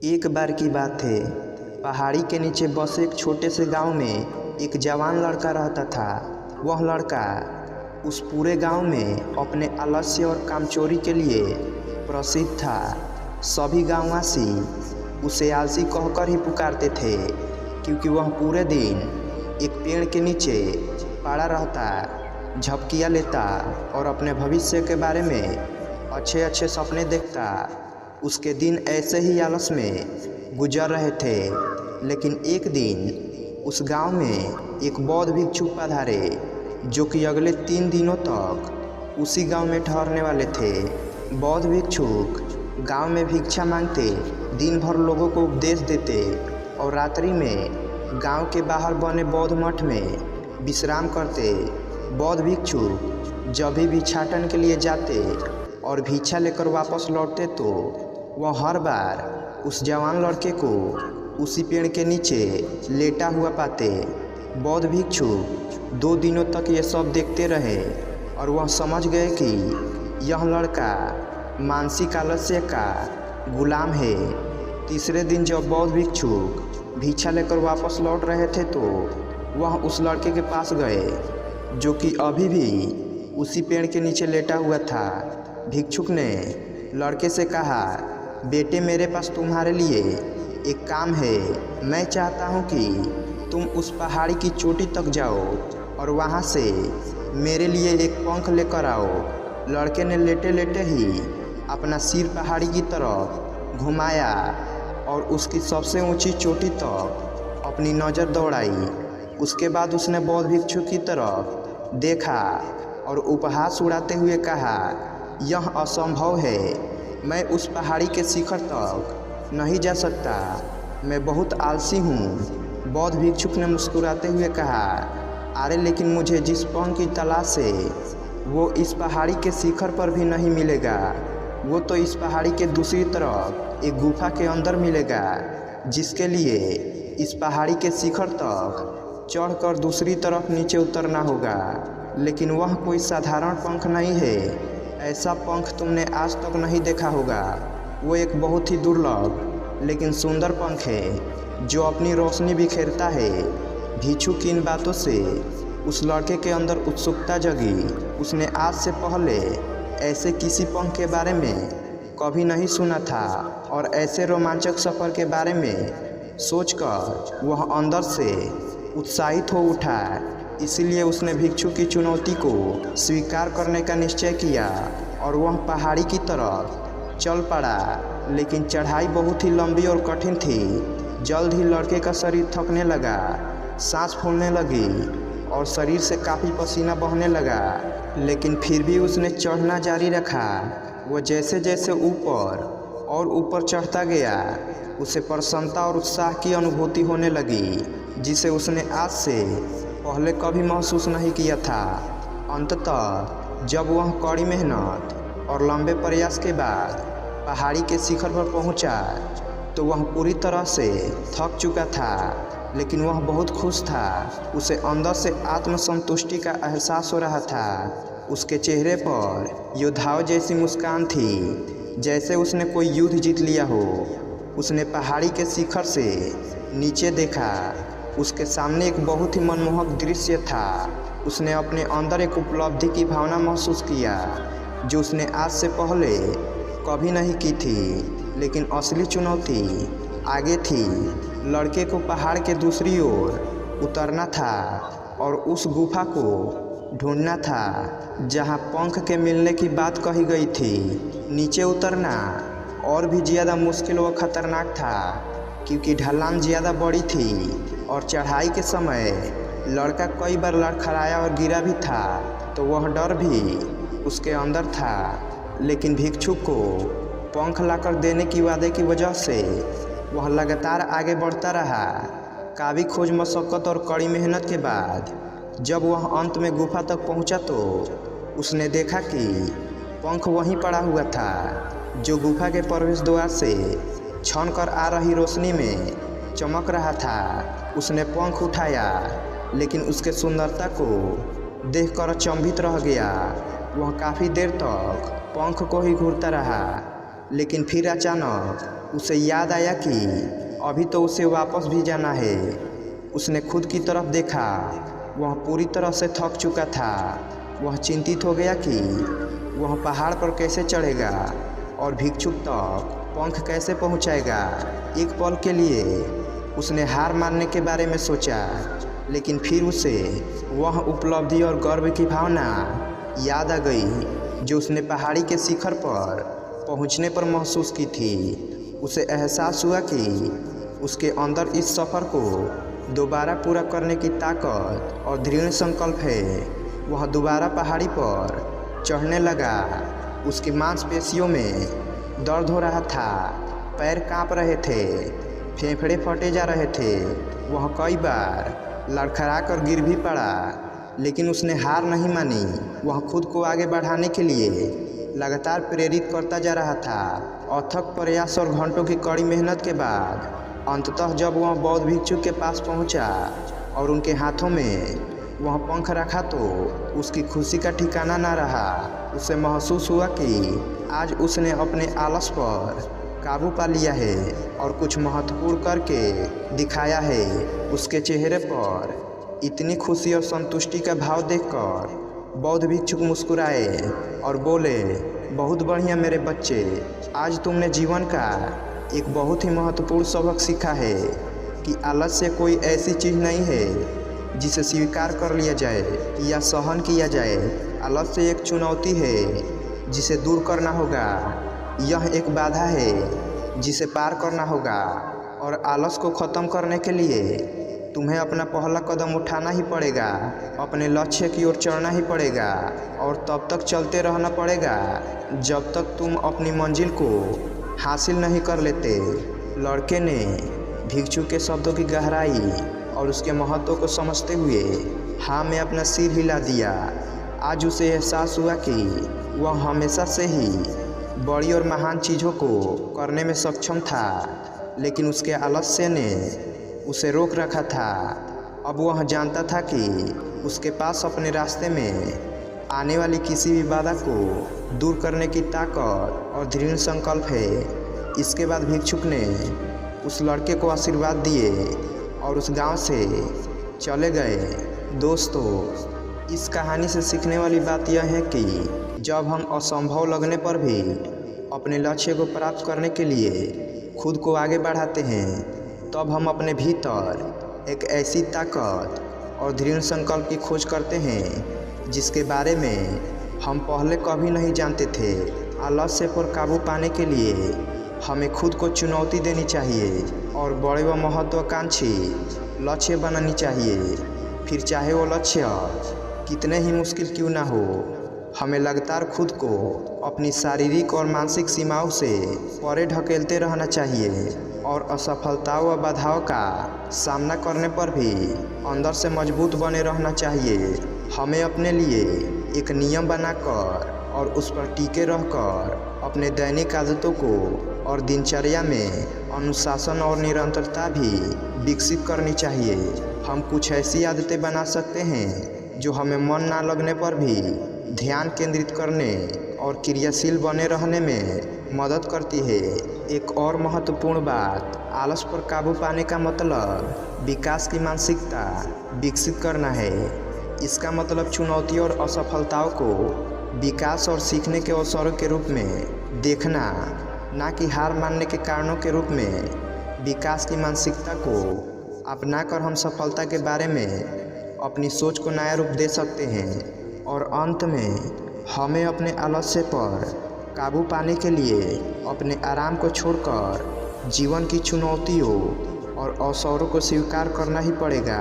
एक बार की बात है, पहाड़ी के नीचे बसे एक छोटे से गांव में एक जवान लड़का रहता था। वह लड़का उस पूरे गांव में अपने आलस्य और कामचोरी के लिए प्रसिद्ध था। सभी गांववासी उसे आलसी कहकर ही पुकारते थे, क्योंकि वह पूरे दिन एक पेड़ के नीचे पड़ा रहता, झपकियाँ लेता और अपने भविष्य के बारे में अच्छे अच्छे सपने देखता। उसके दिन ऐसे ही आलस में गुजर रहे थे। लेकिन एक दिन उस गांव में एक बौद्ध भिक्षु पधारे, जो कि अगले 3 दिनों तक उसी गांव में ठहरने वाले थे। बौद्ध भिक्षुक गांव में भिक्षा मांगते, दिन भर लोगों को उपदेश देते और रात्रि में गांव के बाहर बने बौद्ध मठ में विश्राम करते। बौद्ध भिक्षुक जब भी भिक्षाटन के लिए जाते और भिक्षा लेकर वापस लौटते, तो वह हर बार उस जवान लड़के को उसी पेड़ के नीचे लेटा हुआ पाते। बौद्ध भिक्षुक 2 दिनों तक ये सब देखते रहे और वह समझ गए कि यह लड़का मानसिक आलस्य का गुलाम है। तीसरे दिन जब बौद्ध भिक्षुक भिक्षा लेकर वापस लौट रहे थे, तो वह उस लड़के के पास गए, जो कि अभी भी उसी पेड़ के नीचे लेटा हुआ था। भिक्षुक ने लड़के से कहा, बेटे, मेरे पास तुम्हारे लिए एक काम है। मैं चाहता हूँ कि तुम उस पहाड़ी की चोटी तक जाओ और वहाँ से मेरे लिए एक पंख लेकर आओ। लड़के ने लेटे लेटे ही अपना सिर पहाड़ी की तरफ घुमाया और उसकी सबसे ऊंची चोटी तक अपनी नज़र दौड़ाई। उसके बाद उसने बौद्ध भिक्षु की तरफ देखा और उपहास उड़ाते हुए कहा, यह असंभव है। मैं उस पहाड़ी के शिखर तक नहीं जा सकता। मैं बहुत आलसी हूँ। बौद्ध भिक्षुक ने मुस्कुराते हुए कहा, अरे लेकिन मुझे जिस पंख की तलाश है, वो इस पहाड़ी के शिखर पर भी नहीं मिलेगा। वो तो इस पहाड़ी के दूसरी तरफ एक गुफा के अंदर मिलेगा, जिसके लिए इस पहाड़ी के शिखर तक चढ़कर दूसरी तरफ नीचे उतरना होगा। लेकिन वह कोई साधारण पंख नहीं है। ऐसा पंख तुमने आज तक नहीं देखा होगा। वो एक बहुत ही दुर्लभ लेकिन सुंदर पंख है, जो अपनी रोशनी बिखेरता है। भिक्षु की इन बातों से उस लड़के के अंदर उत्सुकता जगी। उसने आज से पहले ऐसे किसी पंख के बारे में कभी नहीं सुना था और ऐसे रोमांचक सफ़र के बारे में सोचकर वह अंदर से उत्साहित हो उठा। इसलिए उसने भिक्षु की चुनौती को स्वीकार करने का निश्चय किया और वह पहाड़ी की तरफ चल पड़ा। लेकिन चढ़ाई बहुत ही लंबी और कठिन थी। जल्द ही लड़के का शरीर थकने लगा, सांस फूलने लगी और शरीर से काफ़ी पसीना बहने लगा। लेकिन फिर भी उसने चढ़ना जारी रखा। वह जैसे जैसे ऊपर और ऊपर चढ़ता गया, उसे प्रसन्नता और उत्साह की अनुभूति होने लगी, जिसे उसने आज से पहले कभी महसूस नहीं किया था। अंततः जब वह कड़ी मेहनत और लंबे प्रयास के बाद पहाड़ी के शिखर पर पहुंचा, तो वह पूरी तरह से थक चुका था, लेकिन वह बहुत खुश था। उसे अंदर से आत्मसंतुष्टि का एहसास हो रहा था। उसके चेहरे पर योद्धाओं जैसी मुस्कान थी, जैसे उसने कोई युद्ध जीत लिया हो। उसने पहाड़ी के शिखर से नीचे देखा। उसके सामने एक बहुत ही मनमोहक दृश्य था। उसने अपने अंदर एक उपलब्धि की भावना महसूस किया, जो उसने आज से पहले कभी नहीं की थी। लेकिन असली चुनौती आगे थी। लड़के को पहाड़ के दूसरी ओर उतरना था और उस गुफा को ढूंढना था जहां पंख के मिलने की बात कही गई थी। नीचे उतरना और भी ज़्यादा मुश्किल व खतरनाक था, क्योंकि ढलान ज़्यादा बड़ी थी और चढ़ाई के समय लड़का कई बार लड़खड़ाया और गिरा भी था, तो वह डर भी उसके अंदर था। लेकिन भिक्षु को पंख लाकर देने की वादे की वजह से वह लगातार आगे बढ़ता रहा। काफ़ी खोज मशक्क़त और कड़ी मेहनत के बाद जब वह अंत में गुफा तक पहुंचा, तो उसने देखा कि पंख वहीं पड़ा हुआ था, जो गुफा के प्रवेश द्वार से छन कर आ रही रोशनी में चमक रहा था। उसने पंख उठाया, लेकिन उसके सुंदरता को देखकर अचंभित रह गया। वह काफ़ी देर तक पंख को ही घूरता रहा। लेकिन फिर अचानक उसे याद आया कि अभी तो उसे वापस भी जाना है। उसने खुद की तरफ देखा, वह पूरी तरह से थक चुका था। वह चिंतित हो गया कि वह पहाड़ पर कैसे चढ़ेगा और भिक्षुक तक पंख कैसे पहुंचाएगा। एक पल के लिए उसने हार मानने के बारे में सोचा, लेकिन फिर उसे वह उपलब्धि और गर्व की भावना याद आ गई जो उसने पहाड़ी के शिखर पर पहुंचने पर महसूस की थी। उसे एहसास हुआ कि उसके अंदर इस सफ़र को दोबारा पूरा करने की ताकत और दृढ़ संकल्प है। वह दोबारा पहाड़ी पर चढ़ने लगा। उसकी मांसपेशियों में दर्द हो रहा था, पैर कांप रहे थे, फेफड़े फटे जा रहे थे। वह कई बार लड़खड़ा कर गिर भी पड़ा, लेकिन उसने हार नहीं मानी। वह खुद को आगे बढ़ाने के लिए लगातार प्रेरित करता जा रहा था। अथक प्रयास और घंटों की कड़ी मेहनत के बाद अंततः जब वह बौद्ध भिक्षु के पास पहुंचा और उनके हाथों में वह पंख रखा तो उसकी खुशी का ठिकाना न रहा। उसे महसूस हुआ कि आज उसने अपने आलस पर काबू पा लिया है और कुछ महत्वपूर्ण करके दिखाया है। उसके चेहरे पर इतनी खुशी और संतुष्टि का भाव देखकर बौद्ध भिक्षुक मुस्कुराए और बोले, बहुत बढ़िया मेरे बच्चे, आज तुमने जीवन का एक बहुत ही महत्वपूर्ण सबक सीखा है कि आलस्य कोई ऐसी चीज़ नहीं है जिसे स्वीकार कर लिया जाए या सहन किया जाए। आलस्य एक चुनौती है जिसे दूर करना होगा। यह एक बाधा है जिसे पार करना होगा और आलस को ख़त्म करने के लिए तुम्हें अपना पहला कदम उठाना ही पड़ेगा। अपने लक्ष्य की ओर चढ़ना ही पड़ेगा और तब तक चलते रहना पड़ेगा जब तक तुम अपनी मंजिल को हासिल नहीं कर लेते। लड़के ने भिक्षु के शब्दों की गहराई और उसके महत्व को समझते हुए हाँ में अपना सिर हिला दिया। आज उसे एहसास हुआ कि वह हमेशा से ही बड़ी और महान चीज़ों को करने में सक्षम था, लेकिन उसके आलस्य ने उसे रोक रखा था। अब वह जानता था कि उसके पास अपने रास्ते में आने वाली किसी भी बाधा को दूर करने की ताकत और दृढ़ संकल्प है। इसके बाद भिक्षुक ने उस लड़के को आशीर्वाद दिए और उस गांव से चले गए। दोस्तों, इस कहानी से सीखने वाली बात यह है कि जब हम असंभव लगने पर भी अपने लक्ष्य को प्राप्त करने के लिए खुद को आगे बढ़ाते हैं, तब हम अपने भीतर एक ऐसी ताकत और दृढ़ संकल्प की खोज करते हैं जिसके बारे में हम पहले कभी नहीं जानते थे। आलस्य पर काबू पाने के लिए हमें खुद को चुनौती देनी चाहिए और बड़े व महत्वाकांक्षी लक्ष्य बनानी चाहिए। फिर चाहे वो लक्ष्य कितने ही मुश्किल क्यों ना हो, हमें लगातार खुद को अपनी शारीरिक और मानसिक सीमाओं से परे ढकेलते रहना चाहिए और असफलताओं व बाधाओं का सामना करने पर भी अंदर से मजबूत बने रहना चाहिए। हमें अपने लिए एक नियम बनाकर और उस पर टिके रहकर अपने दैनिक आदतों को और दिनचर्या में अनुशासन और निरंतरता भी विकसित करनी चाहिए। हम कुछ ऐसी आदतें बना सकते हैं जो हमें मन ना लगने पर भी ध्यान केंद्रित करने और क्रियाशील बने रहने में मदद करती है। एक और महत्वपूर्ण बात, आलस पर काबू पाने का मतलब विकास की मानसिकता विकसित करना है। इसका मतलब चुनौती और असफलताओं को विकास और सीखने के अवसरों के रूप में देखना, ना कि हार मानने के कारणों के रूप में। विकास की मानसिकता को अपनाकर हम सफलता के बारे में अपनी सोच को नया रूप दे सकते हैं और अंत में हमें अपने आलस्य पर काबू पाने के लिए अपने आराम को छोड़कर जीवन की चुनौतियों और अवसरों को स्वीकार करना ही पड़ेगा।